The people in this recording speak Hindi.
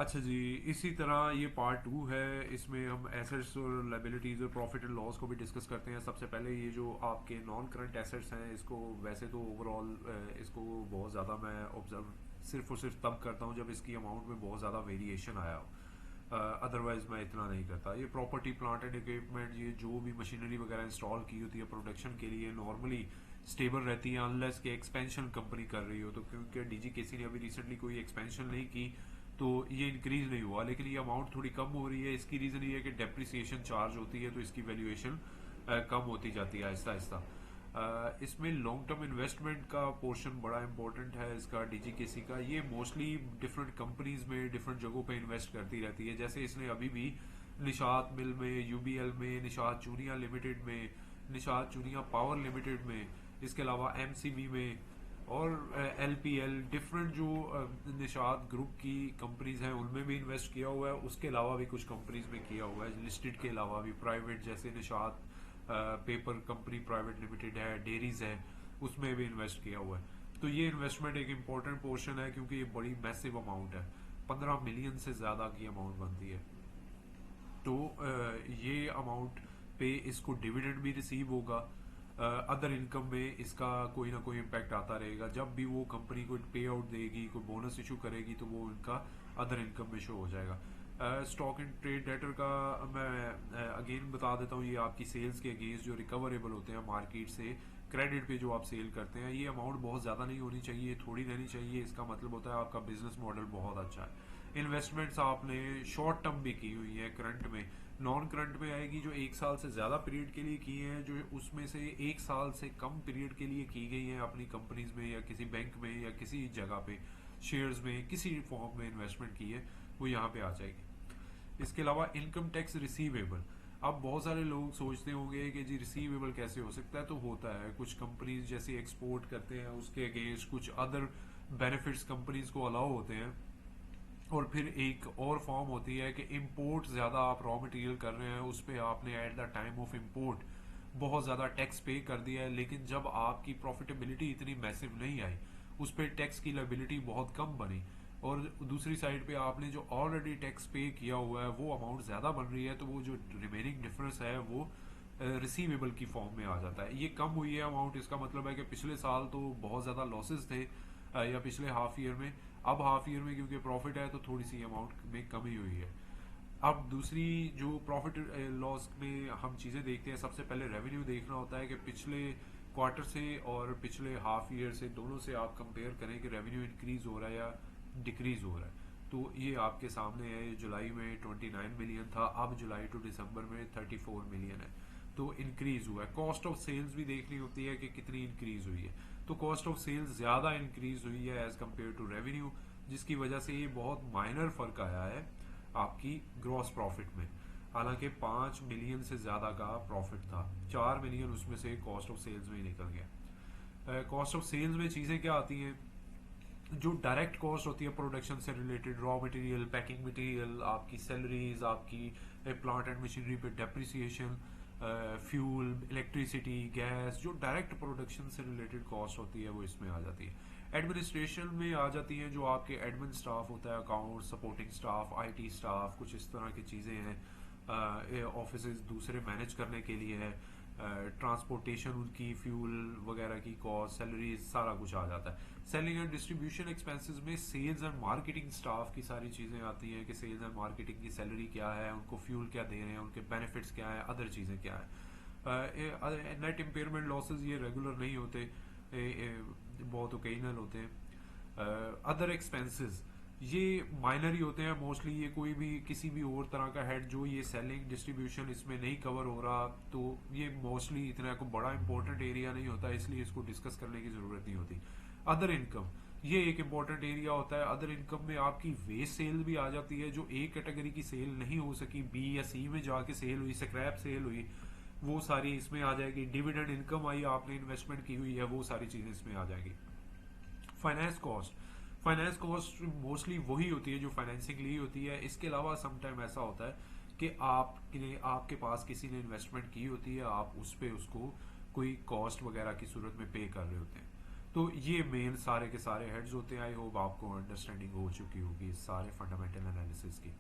अच्छा जी, इसी तरह ये पार्ट टू है। इसमें हम एसेट्स और लाइबिलिटीज़ और प्रॉफिट एंड लॉस को भी डिस्कस करते हैं। सबसे पहले ये जो आपके नॉन करंट एसेट्स हैं, इसको वैसे तो ओवरऑल इसको बहुत ज़्यादा मैं ऑब्जर्व सिर्फ और सिर्फ तब करता हूँ जब इसकी अमाउंट में बहुत ज़्यादा वेरिएशन आया हो। अदरवाइज मैं इतना नहीं करता। ये प्रॉपर्टी प्लांट एंड इक्विपमेंट, ये जो भी मशीनरी वगैरह इंस्टॉल की होती है प्रोडक्शन के लिए, नॉर्मली स्टेबल रहती है अनलेस कि एक्सपेंशन कंपनी कर रही हो। तो क्योंकि डीजीकेसी ने अभी रिसेंटली कोई एक्सपेंशन नहीं की तो ये इंक्रीज नहीं हुआ, लेकिन ये अमाउंट थोड़ी कम हो रही है। इसकी रीज़न ये है कि डेप्रिसिएशन चार्ज होती है तो इसकी वैल्यूएशन कम होती जाती है आहिस्ता आहिस्ता। इसमें लॉन्ग टर्म इन्वेस्टमेंट का पोर्शन बड़ा इंपॉर्टेंट है इसका डीजीकेसी का। ये मोस्टली डिफरेंट कंपनीज में डिफरेंट जगहों पे इन्वेस्ट करती रहती है। जैसे इसने अभी भी निशात मिल में, यूबीएल में, निशात चूनिया लिमिटेड में, निशात चूनिया पावर लिमिटेड में, इसके अलावा एमसीबी में और एलपीएल, डिफरेंट जो निशात ग्रुप की कंपनीज हैं उनमें भी इन्वेस्ट किया हुआ है। उसके अलावा भी कुछ कंपनीज में किया हुआ है, लिस्टेड के अलावा भी प्राइवेट, जैसे Nishat paper company private limited है, डेरीज है, उसमें भी इन्वेस्ट किया हुआ है। तो ये इन्वेस्टमेंट एक इम्पोर्टेंट पोर्शन है क्योंकि ये बड़ी मैसिव अमाउंट है, 15 मिलियन से ज़्यादा की अमाउंट बनती है। तो ये अमाउंट पे इसको डिविडेंड भी रिसीव होगा। अदर इनकम में इसका कोई ना कोई इम्पैक्ट आता रहेगा। जब भी वो कंपनी को पे आउट देगी, कोई बोनस इशू करेगी, तो वो इनका अदर इनकम में शो हो जाएगा। स्टॉक एंड ट्रेड डेटर का मैं अगेन बता देता हूँ, ये आपकी सेल्स के अगेंस्ट जो रिकवरेबल होते हैं मार्केट से, क्रेडिट पे जो आप सेल करते हैं, ये अमाउंट बहुत ज़्यादा नहीं होनी चाहिए, थोड़ी रहनी चाहिए। इसका मतलब होता है आपका बिजनेस मॉडल बहुत अच्छा है। इन्वेस्टमेंट्स आपने शॉर्ट टर्म भी की हुई है, करंट में, नॉन करंट में आएगी जो 1 साल से ज़्यादा पीरियड के लिए की हैं, जो उसमें से 1 साल से कम पीरियड के लिए की गई हैं अपनी कंपनीज में या किसी बैंक में या किसी जगह पे शेयर्स में किसी फॉर्म में इन्वेस्टमेंट की है, वो यहाँ पे आ जाएगी। इसके अलावा इनकम टैक्स रिसीवेबल। अब बहुत सारे लोग सोचते होंगे कि जी रिसीवेबल कैसे हो सकता है, तो होता है। कुछ कंपनीज जैसे एक्सपोर्ट करते हैं उसके अगेंस्ट कुछ अदर बेनिफिट्स कंपनीज को अलाउ होते हैं। और फिर एक और फॉर्म होती है कि इंपोर्ट ज़्यादा आप रॉ मटेरियल कर रहे हैं, उस पर आपने at the time of import बहुत ज़्यादा टैक्स पे कर दिया है, लेकिन जब आपकी प्रॉफिटेबिलिटी इतनी मैसिव नहीं आई, उस पर टैक्स की लायबिलिटी बहुत कम बनी, और दूसरी साइड पे आपने जो ऑलरेडी टैक्स पे किया हुआ है वो अमाउंट ज़्यादा बन रही है, तो वो जो रिमेनिंग डिफरेंस है वो रिसीवेबल की फॉर्म में आ जाता है। ये कम हुई है अमाउंट, इसका मतलब है कि पिछले साल तो बहुत ज़्यादा लॉसेस थे या पिछले हाफ ईयर में, अब हाफ ईयर में क्योंकि प्रॉफिट है तो थोड़ी सी अमाउंट में कमी हुई है। अब दूसरी जो प्रॉफिट लॉस में हम चीज़ें देखते हैं, सबसे पहले रेवेन्यू देखना होता है कि पिछले क्वार्टर से और पिछले हाफ ईयर से दोनों से आप कंपेयर करें कि रेवेन्यू इंक्रीज हो रहा है या डिक्रीज हो रहा है। तो ये आपके सामने है, जुलाई में 29 मिलियन था, अब जुलाई टू दिसंबर में 34 मिलियन है, तो इंक्रीज हुआ है। कॉस्ट ऑफ सेल्स भी देखनी होती है कि कितनी इंक्रीज हुई है, तो कॉस्ट ऑफ सेल्स ज़्यादा इंक्रीज हुई है एज कम्पेयर टू रेवेन्यू, जिसकी वजह से ये बहुत माइनर फर्क आया है आपकी ग्रॉस प्रॉफिट में। हालांकि 5 मिलियन से ज़्यादा का प्रॉफिट था, 4 मिलियन उसमें से कॉस्ट ऑफ सेल्स में ही निकल गया। कॉस्ट ऑफ सेल्स में चीज़ें क्या आती हैं, जो डायरेक्ट कॉस्ट होती है प्रोडक्शन से related, raw material, packing material, आपकी सैलरीज, आपकी प्लांट एंड मशीनरी पे डेप्रिसिएशन, फ्यूल, इलेक्ट्रिसिटी, गैस, जो डायरेक्ट प्रोडक्शन से रिलेटेड कॉस्ट होती है वो इसमें आ जाती है। एडमिनिस्ट्रेशन में आ जाती हैं जो आपके एडमिन स्टाफ होता है, account, supporting staff, IT staff, कुछ इस तरह की चीज़ें हैं। ऑफिस दूसरे मैनेज करने के लिए है, ट्रांसपोर्टेशन उनकी, फ्यूल वगैरह की कॉस्ट, सैलरी, सारा कुछ आ जाता है। सेलिंग एंड डिस्ट्रीब्यूशन एक्सपेंसेस में सेल्स एंड मार्केटिंग स्टाफ की सारी चीज़ें आती हैं कि सेल्स एंड मार्केटिंग की सैलरी क्या है, उनको फ्यूल क्या दे रहे हैं, उनके बेनिफिट्स क्या है, अदर चीज़ें क्या है। नेट इम्पेयरमेंट लॉसेज ये रेगुलर नहीं होते, बहुत ओकेजनल होते हैं। अदर एक्सपेंसेस ये माइनर ही होते हैं मोस्टली, ये कोई भी किसी भी और तरह का हेड जो ये सेलिंग डिस्ट्रीब्यूशन इसमें नहीं कवर हो रहा, तो ये मोस्टली इतना को बड़ा इंपॉर्टेंट एरिया नहीं होता, इसलिए इसको डिस्कस करने की जरूरत नहीं होती। अदर इनकम ये एक इंपॉर्टेंट एरिया होता है। अदर इनकम में आपकी वेस्ट सेल भी आ जाती है, जो एक कैटेगरी की सेल नहीं हो सकी, बी या सी में जाके सेल हुई, स्क्रैप सेल हुई, वो सारी इसमें आ जाएगी। डिविडेंड इनकम आई, आपने इन्वेस्टमेंट की हुई है, वो सारी चीजें इसमें आ जाएगी। Finance cost, finance cost mostly वही होती है जो फाइनेंसिंग ली होती है। इसके अलावा समटाइम ऐसा होता है कि आपके पास किसी ने इन्वेस्टमेंट की होती है, आप उस पर उसको कोई कॉस्ट वगैरह की सूरत में पे कर रहे होते हैं, तो ये मेन सारे के सारे हेड्स होते हैं। आई होप आपको अंडरस्टैंडिंग हो चुकी होगी इस सारे फंडामेंटल एनालिसिस की।